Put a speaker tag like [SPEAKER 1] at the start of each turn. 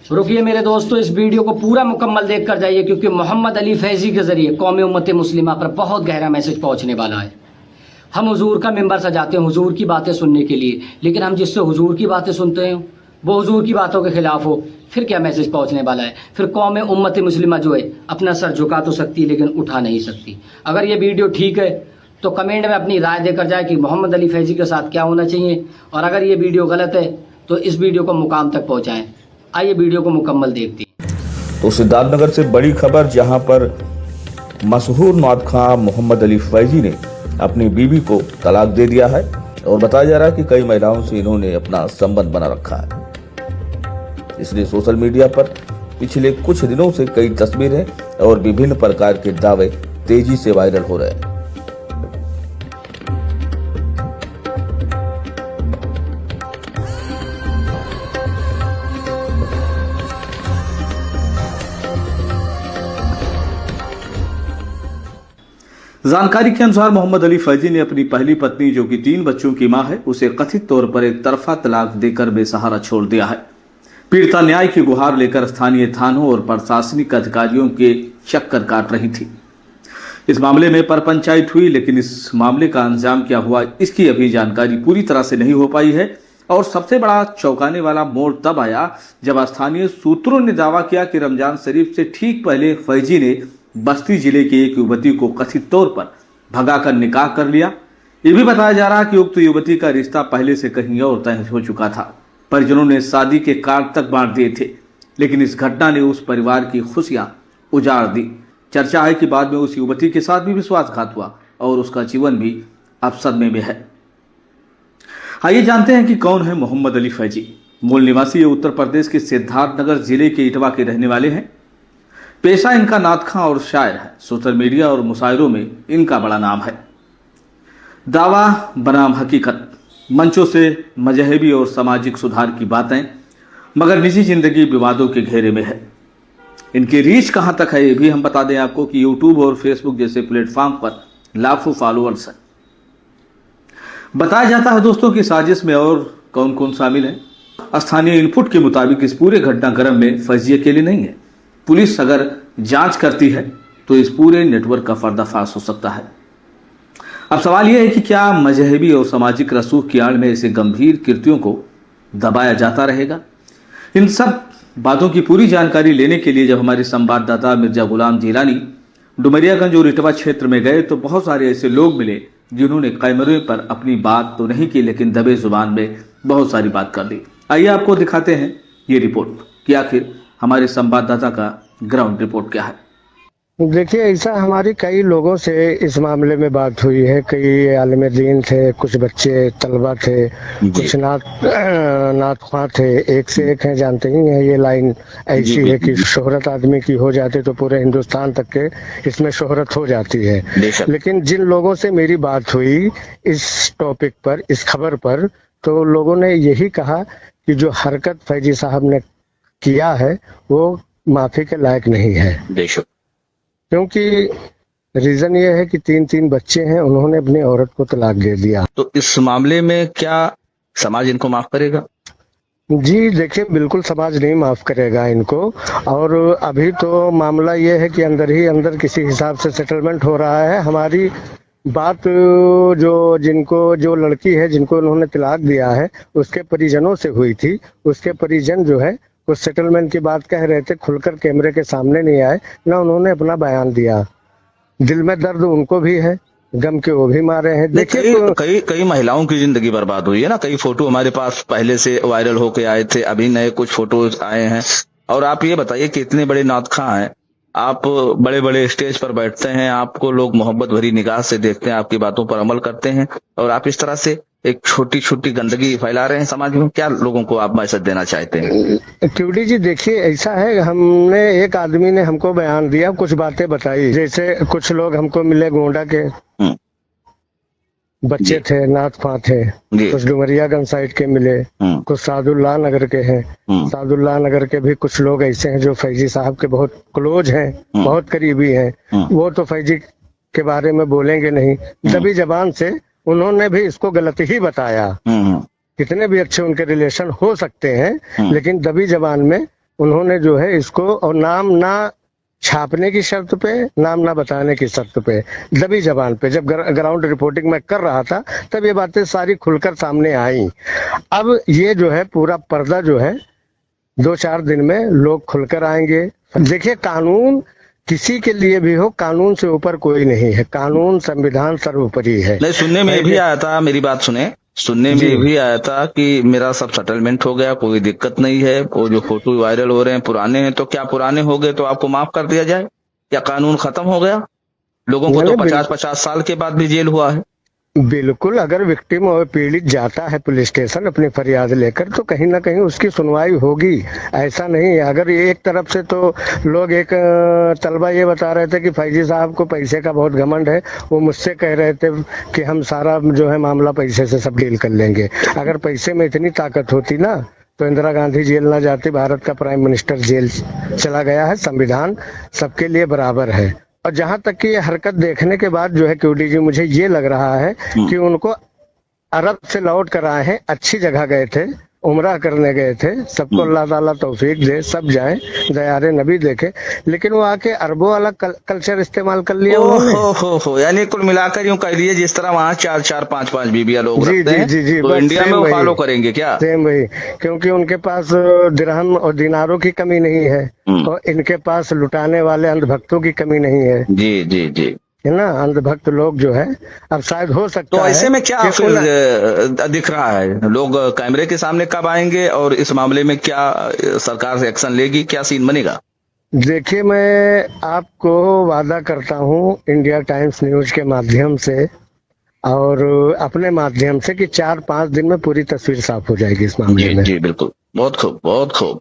[SPEAKER 1] रुकिए मेरे दोस्तों, इस वीडियो को पूरा मुकम्मल देख कर जाइए, क्योंकि मोहम्मद अली फैजी के ज़रिए कौम उम्मत मुस्लिमा पर बहुत गहरा मैसेज पहुंचने वाला है। हम हुजूर का मिंबर सजाते हैं हुजूर की बातें सुनने के लिए, लेकिन हम जिससे हुजूर की बातें सुनते हैं वो हुजूर की बातों के खिलाफ हो, फिर क्या मैसेज पहुंचने वाला है? फिर कौम उम्मत मुस्लिमा जो है अपना सर झुका तो सकती है लेकिन उठा नहीं सकती। अगर ये वीडियो ठीक है तो कमेंट में अपनी राय देकर जाए कि मोहम्मद अली फैजी के साथ क्या होना चाहिए, और अगर ये वीडियो गलत है तो इस वीडियो को मुकाम तक पहुँचाएँ। आइए वीडियो को मुकम्मल देखते हैं।
[SPEAKER 2] तो सिद्धार्थनगर से बड़ी खबर, जहां पर मशहूर नात खां मोहम्मद अली फैजी ने अपनी बीवी को तलाक दे दिया है और बताया जा रहा है कि कई महिलाओं से इन्होंने अपना संबंध बना रखा है। इसलिए सोशल मीडिया पर पिछले कुछ दिनों से कई तस्वीरें और विभिन्न प्रकार के दावे तेजी से वायरल हो रहे हैं।
[SPEAKER 3] जानकारी के अनुसार मोहम्मद अली फैजी ने अपनी पहली पत्नी, जो कि 3 बच्चों की मां है, उसे कथित तौर पर एक तरफा तलाक देकर बेसहारा छोड़ दिया है। पीड़िता न्याय की गुहार लेकर स्थानीय थानों और प्रशासनिक अधिकारियों के चक्कर काट रही थी। इस मामले में परपंचायत हुई, लेकिन इस मामले का अंजाम क्या हुआ इसकी अभी जानकारी पूरी तरह से नहीं हो पाई है। और सबसे बड़ा चौंकाने वाला मोड़ तब आया जब स्थानीय सूत्रों ने दावा किया कि रमजान शरीफ से ठीक पहले फैजी ने बस्ती जिले की एक युवती को कथित तौर पर भगाकर निकाह कर लिया। ये भी बताया जा रहा कि उक्त युवती का रिश्ता पहले से कहीं और तय हो चुका था। परिजनों ने शादी के कार्ड तक बांट दिए थे, लेकिन इस घटना ने उस परिवार की खुशियां उजाड़ दी। चर्चा है कि बाद में उस युवती के साथ भी विश्वासघात हुआ और उसका जीवन भी अब सदमे में है। आइए जानते हैं कि कौन है मोहम्मद अली फैजी। मूल निवासी ये उत्तर प्रदेश के सिद्धार्थनगर जिले के इटवा के रहने वाले हैं। पेशा इनका नात खां और शायर है। सोशल मीडिया और मुशायरों में इनका बड़ा नाम है। दावा बनाम हकीकत, मंचों से मजहबी और सामाजिक सुधार की बातें, मगर निजी जिंदगी विवादों के घेरे में है। इनकी रीच कहां तक है ये भी हम बता दें आपको कि यूट्यूब और फेसबुक जैसे प्लेटफॉर्म पर लाखों फॉलोअर्स हैं। बताया जाता है दोस्तों की साजिश में और कौन कौन शामिल है। स्थानीय इनपुट के मुताबिक इस पूरे घटनाक्रम में फैजी अकेले नहीं है। पुलिस अगर जांच करती है तो इस पूरे नेटवर्क का पर्दाफाश हो सकता है। अब सवाल यह है कि क्या मजहबी और सामाजिक रसूख की आड़ में ऐसे गंभीर कृत्यों को दबाया जाता रहेगा? इन सब बातों की पूरी जानकारी लेने के लिए जब हमारे संवाददाता मिर्जा गुलाम जिलानी डुमरियागंज और इटवा क्षेत्र में गए तो बहुत सारे ऐसे लोग मिले जिन्होंने कैमरे पर अपनी बात तो नहीं की, लेकिन दबे जुबान में बहुत सारी बात कर दी। आइए आपको दिखाते हैं ये रिपोर्ट कि आखिर हमारे संवाददाता का ग्राउंड रिपोर्ट क्या है।
[SPEAKER 4] देखिए, ऐसा हमारी कई लोगों से इस मामले में बात हुई है। कई आलिम दीन थे, कुछ बच्चे तलबा थे, कुछ नात ख्वां थे। एक से एक हैं, जानते ही हैं। ये लाइन ऐसी है कि शोहरत आदमी की हो जाती तो पूरे हिंदुस्तान तक के इसमें शोहरत हो जाती है। लेकिन जिन लोगों से मेरी बात हुई इस टॉपिक पर, इस खबर पर, तो लोगों ने यही कहा कि जो हरकत फैजी साहब ने किया है वो माफी के लायक नहीं है। क्योंकि रीजन ये है कि 3 बच्चे हैं, उन्होंने अपनी औरत को तलाक दे दिया।
[SPEAKER 5] तो इस मामले में क्या समाज इनको माफ करेगा?
[SPEAKER 4] जी देखिए, बिल्कुल समाज नहीं माफ करेगा इनको। और अभी तो मामला ये है कि अंदर ही अंदर किसी हिसाब से सेटलमेंट हो रहा है। हमारी बात जो लड़की है जिनको उन्होंने तलाक दिया है उसके परिजनों से हुई थी। उसके परिजन जो है कुछ सेटलमेंट की बात कह रहे थे, खुलकर कैमरे के सामने नहीं आए, ना उन्होंने अपना बयान दिया। दिल में दर्द उनको भी है, गम के वो भी मारे हैं। देखिए,
[SPEAKER 5] कई महिलाओं की जिंदगी बर्बाद हुई है ना। कई फोटो हमारे पास पहले से वायरल होके आए थे, अभी नए कुछ फोटोज आए हैं। और आप ये बताइए कि इतने बड़े नात खां हैं, आप बड़े बड़े स्टेज पर बैठते हैं, आपको लोग मोहब्बत भरी निगाह से देखते हैं, आपकी बातों पर अमल करते हैं, और आप इस तरह से एक छोटी छोटी गंदगी फैला रहे हैं समाज में। क्या लोगों को आप मैसेज देना चाहते हैं?
[SPEAKER 4] क्यूडी जी, देखिए ऐसा है, हमने एक आदमी ने हमको बयान दिया, कुछ बातें बताई। जैसे कुछ लोग हमको मिले गोंडा के बच्चे थे, नात ख्वां थे, कुछ डुमरियागंज साइड के मिले, कुछ सादुल्लाह नगर के हैं। सादुल्लाह नगर के भी कुछ लोग ऐसे हैं जो फैजी साहब के बहुत क्लोज हैं, बहुत करीबी हैं। वो तो फैजी के बारे में बोलेंगे नहीं, दबी जबान से उन्होंने भी इसको गलत ही बताया। कितने भी अच्छे उनके रिलेशन हो सकते हैं, लेकिन दबी जबान में उन्होंने जो है इसको, और नाम ना छापने की शर्त पे, नाम ना बताने की शर्त पे, दबी जबान पे, जब ग्राउंड रिपोर्टिंग मैं कर रहा था तब ये बातें सारी खुलकर सामने आई। अब ये जो है पूरा पर्दा जो है 2-4 दिन में लोग खुलकर आएंगे। देखिए, कानून किसी के लिए भी हो, कानून से ऊपर कोई नहीं है, कानून संविधान सर्वोपरि है।
[SPEAKER 5] नहीं, सुनने में भी आया था, मेरी बात सुने, सुनने में भी आया था कि मेरा सब सेटलमेंट हो गया, कोई दिक्कत नहीं है, वो जो फोटो वायरल हो रहे हैं पुराने हैं, तो क्या पुराने हो गए तो आपको माफ कर दिया जाए? क्या कानून खत्म हो गया? लोगों को तो 50-50 साल के बाद भी जेल हुआ है।
[SPEAKER 4] बिल्कुल, अगर विक्टिम और पीड़ित जाता है पुलिस स्टेशन अपनी फरियाद लेकर तो कहीं ना कहीं उसकी सुनवाई होगी। ऐसा नहीं है, अगर ये एक तरफ से तो लोग, एक तलबा ये बता रहे थे कि फैजी साहब को पैसे का बहुत घमंड है, वो मुझसे कह रहे थे कि हम सारा जो है मामला पैसे से सब डील कर लेंगे। अगर पैसे में इतनी ताकत होती ना तो इंदिरा गांधी जेल ना जाती, भारत का प्राइम मिनिस्टर जेल चला गया है। संविधान सबके लिए बराबर है। और जहां तक कि ये हरकत देखने के बाद जो है क्यूडी जी, मुझे ये लग रहा है कि उनको अरब से लौट कर आए हैं, अच्छी जगह गए थे, उम्रा करने गए थे, सबको अल्लाह ताला तौफीक दे, सब जाएं, दयारे नबी देखे, लेकिन वो आके अरबों वाला कल्चर इस्तेमाल कर लिया उन्होंने।
[SPEAKER 5] हो, यानी कुल मिलाकर यूं कह लिए जिस तरह वहाँ 4-4, 5-5 बीबियां लोग रखते हैं,
[SPEAKER 4] जी,
[SPEAKER 5] तो इंडिया में वो फॉलो करेंगे क्या?
[SPEAKER 4] सेम वही, क्योंकि उनके पास दिरहम और दिनारों की कमी नहीं है और इनके पास लुटाने वाले अंधभक्तों की कमी नहीं है।
[SPEAKER 5] जी जी जी,
[SPEAKER 4] है ना, अंधभक्त लोग जो है, अब शायद हो सकता है।
[SPEAKER 5] तो ऐसे में क्या फिर दिख रहा है, लोग कैमरे के सामने कब आएंगे और इस मामले में क्या सरकार से एक्शन लेगी, क्या सीन बनेगा?
[SPEAKER 4] देखिए, मैं आपको वादा करता हूँ इंडिया टाइम्स न्यूज के माध्यम से और अपने माध्यम से कि 4-5 दिन में पूरी तस्वीर साफ हो जाएगी इस मामले में।
[SPEAKER 5] जी बिल्कुल, बहुत खूब, बहुत खूब।